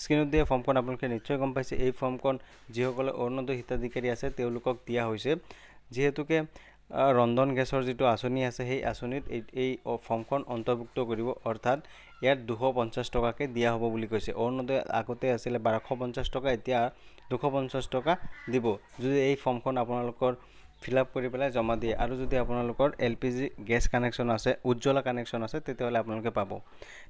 স্ক্ৰীনত দিয়া ফৰ্মখন আপোনালোকে নিশ্চয় গম পাইছে এই ফৰ্মখন যিসকলে অৰুণোদয় হিতাধিকাৰী আছে তেওঁলোকক দিয়া হৈছে যেহেতুকে ৰন্ধন গেছৰ যিটো আঁচনি আছে সেই আঁচনিত এই ফৰ্মখন অন্তৰ্ভুক্ত কৰিব অৰ্থাৎ ইয়াত 250 টকাকে দিয়া হ'ব বুলি কৈছে অৰুণোদয় আগতে আছিল 1250 টকা এতিয়া 250 টকা দিব যদি এই ফৰ্মখন আপোনালোকৰ ফিলআপ কৰি পেলাই জমা দিয়ে আৰু যদি আপোনালোকৰ এলপিজি গ্যাস কানেকশন আছে উজ্জ্বলা কানেকশন আছে তেতিয়াহলে আপোনালোকে পাব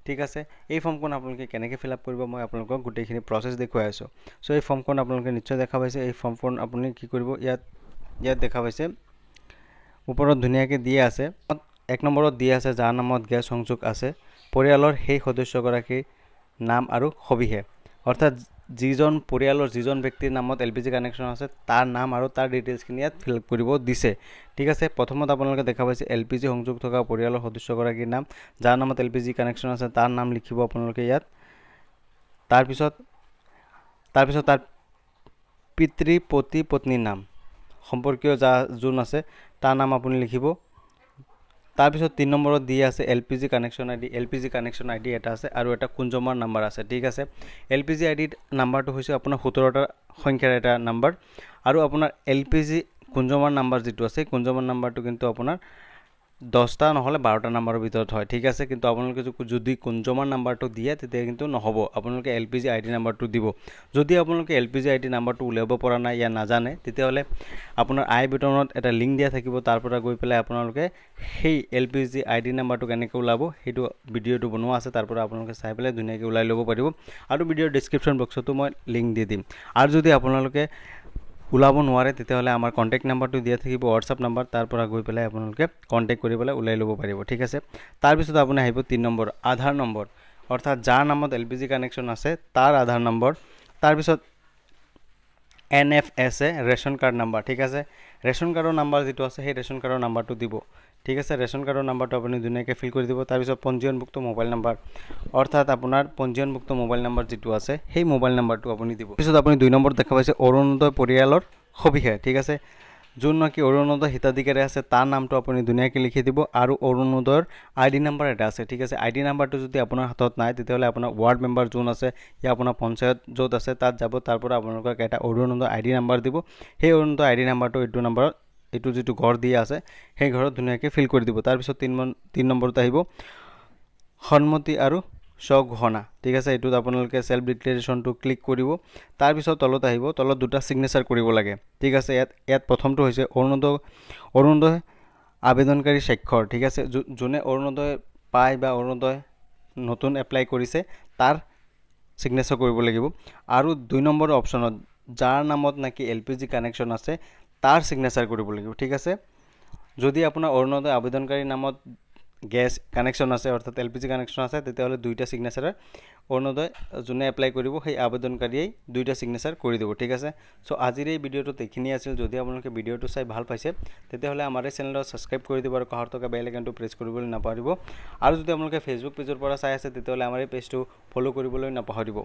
ঠিক আছে এই ফৰ্মখন আপোনালোকে কেনেকৈ ফিলআপ কৰিব মই আপোনালোকক গোটেইখিনি প্ৰসেস দেখুৱাই আছো সো এই ফৰ্মখন আপোনালোকে নিশ্চয় দেখা পাইছে এই ফৰ্মখন আপুনি কি কৰিব ইয়াত দেখা পাইছে ওপৰত ধুনিয়াকৈ দিয়া আছে এক নম্বৰত দিয়া আছে যাৰ নামত গ্যাস সংযোগ আছে পৰিয়ালৰ সেই সদস্যগৰাকীৰ নাম আৰু সবিশেষ অৰ্থাৎ যিজন পৰিয়ালৰ যিজন ব্যক্তিৰ নামত এলপিজি কানেকশন আছে তাৰ নাম আৰু তাৰ ডিটেইলছখিনি ইয়াত ফিল কৰিব দিছে ঠিক আছে প্ৰথমত আপোনালোকে দেখা পাইছে এলপিজি সংযোগ থকা পৰিয়ালৰ সদস্যগৰাকীৰ নাম যাৰ নামত এলপিজি কানেকশন আছে তাৰ নাম লিখিব আপোনালোকে ইয়াত তাৰ পিছত তাৰ পিতৃ পতি পত্নীৰ নাম সম্পৰ্কীয় যোন আছে তাৰ নাম আপুনি লিখিব তাৰ পিছত 3 নম্বৰত দিয়া আছে এলপিজি কানেকশন আইডি এটা আছে আৰু এটা কুঞ্জমাৰ নাম্বাৰ আছে ঠিক আছে এলপিজি আইডি নাম্বাৰটো হৈছে আপোনাৰ 17টা সংখ্যাৰ এটা নাম্বাৰ আৰু আপোনাৰ এলপিজি কুঞ্জমাৰ নাম্বাৰ যেটো আছে কুঞ্জমাৰ নাম্বাৰটো কিন্তু আপোনাৰ 10টা নহলে 12টা নাম্বাৰৰ ভিতৰত হয় ঠিক আছে কিন্তু আপোনালোকে যদি কুঞ্জমাৰ নাম্বাৰটো দিয়ে তেতিয়া কিন্তু নহব আপোনালোকে এলপিজি আইডি নাম্বাৰটো দিব যদি আপোনালোকে এলপিজি আইডি নাম্বাৰটো উলিয়াব পৰা নাই ইয়া নাজানে তেতিয়াহলে আপোনাৰ আই বাটনত এটা লিংক দিয়া থাকিব তাৰ পৰা গৈ পেলাই আপোনালোকে সেই এলপিজি আইডি নাম্বাৰটো কেনেকৈ উলাব হেতু ভিডিওটো বনোৱা আছে তাৰ পৰা আপোনালোকে চাই পেলাই ধুনিয়াকৈ উলাই ল'ব পাৰিব আৰু ভিডিওৰ ডেসক্ৰিপচন বক্সতো মই লিংক দি দিম আৰু যদি আপোনালোকে উলাব নোৱাৰে তেতিয়াহলে আমাৰ কন্টাক্ট নাম্বাৰটো দিয়া থাকিব WhatsApp নাম্বাৰ তাৰ পৰা গৈ পেলাই আপোনালোকে কন্টাক্ট কৰি পেলাই উলাই ল'ব পাৰিব ঠিক আছে তাৰ পিছত আপুনি আহিব 3 নম্বৰ আধাৰ নম্বৰ অৰ্থাৎ যাৰ নামত এলপিজি কানেকশন আছে তাৰ আধাৰ নম্বৰ তাৰ পিছত NFSA ৰেশন কাৰ্ড নাম্বাৰ ঠিক আছে ৰেশন কাৰ্ডৰ নাম্বাৰ যেটো আছে সেই ৰেশন কাৰ্ডৰ নাম্বাৰটো দিব ঠিক আছে ৰেশন কাৰ্ডৰ নাম্বাৰটো আপুনি ধুনিয়াকৈ ফিল কৰি দিব তাৰ পিছত পঞ্জীয়নভুক্ত মোবাইল নাম্বাৰ অৰ্থাৎ আপোনাৰ পঞ্জীয়নভুক্ত মোবাইল নাম্বাৰ যেটো আছে সেই মোবাইল নাম্বাৰটো আপুনি দিব পিছত আপুনি 2 নম্বৰ দেখা পাইছে অৰুণোদয় পৰিয়ালৰ সবিশেষ ঠিক আছে যোন নাকি অৰুণোদয় হিতাধিকাৰী আছে তাৰ নামটো আপুনি ধুনিয়াকৈ লিখি দিব আৰু অৰুণোদয়ৰ আইডি নাম্বাৰ এটা আছে ঠিক আছে আইডি নাম্বাৰটো যদি আপোনাৰ হাতত নাই তেতিয়াহলে আপোনাৰ ওয়াৰ্ড মেম্বাৰ যোন আছে ইয়া আপোনাৰ পঞ্চায়ত যত আছে তাত যাব তাৰ পৰা আপোনালোকক এটা অৰুণোদয় আইডি নাম্বাৰ দিব সেই অৰুণোদয় আইডি নাম্বাৰটো এইটো নাম্বাৰত এইটো যেটো ঘৰ দিয়া আছে সেই ঘৰত ধুনিয়াকৈ ফিল কৰি দিব তাৰ পিছত 3 নম্বৰত আহিব সন্মতি আৰু স্বঘোষণা ঠিক আছে এটো আপোনালোকে সেলফ ডিক্লেৰেশনটো ক্লিক কৰিব তাৰ পিছত তলত আহিব তলত দুটা সিগনেচাৰ কৰিব লাগে ঠিক আছে ইয়াত প্ৰথমটো হৈছে অৰুণোদয় আবেদনকাৰী স্বাক্ষৰ ঠিক আছে যোনে অৰুণোদয় পায় বা অৰুণোদয় নতুন এপ্লাই কৰিছে তাৰ সিগনেচাৰ কৰিব লাগিব আৰু 2 নম্বৰ অপচনত যাৰ নামত নাকি এলপিজি কানেকশন আছে তাৰ সিগনেচাৰ কৰিব লাগিব ঠিক আছে যদি আপোনাৰ অৰুণোদয় আবেদনকাৰী নামত গ্যাস কানেকশন আছে অৰ্থাৎ এলপিজি কানেকশন আছে তেতিয়াহলে দুইটা সিগনেচাৰ অৰুণোদয় যোনে এপ্লাই কৰিব সেই আবেদনকাৰীয়ে দুইটা সিগনেচাৰ কৰি দিব ঠিক আছে সো আজিৰ এই ভিডিওটো দেখিনি আছিল যদি আপোনালোকে ভিডিওটো চাই ভাল পাইছে তেতিয়াহলে আমাৰ এই চেনেলটো সাবস্ক্ৰাইব কৰি দিব আৰু কাষৰ থকা বেল আইকনটো প্ৰেছ কৰিবলৈ নাপাহৰিব আৰু যদি আপোনালোকে ফেসবুক পেজৰ পৰা চাই আছে তেতিয়াহলে আমাৰ এই পেজটো ফলো কৰিবলৈ নাপাহৰিব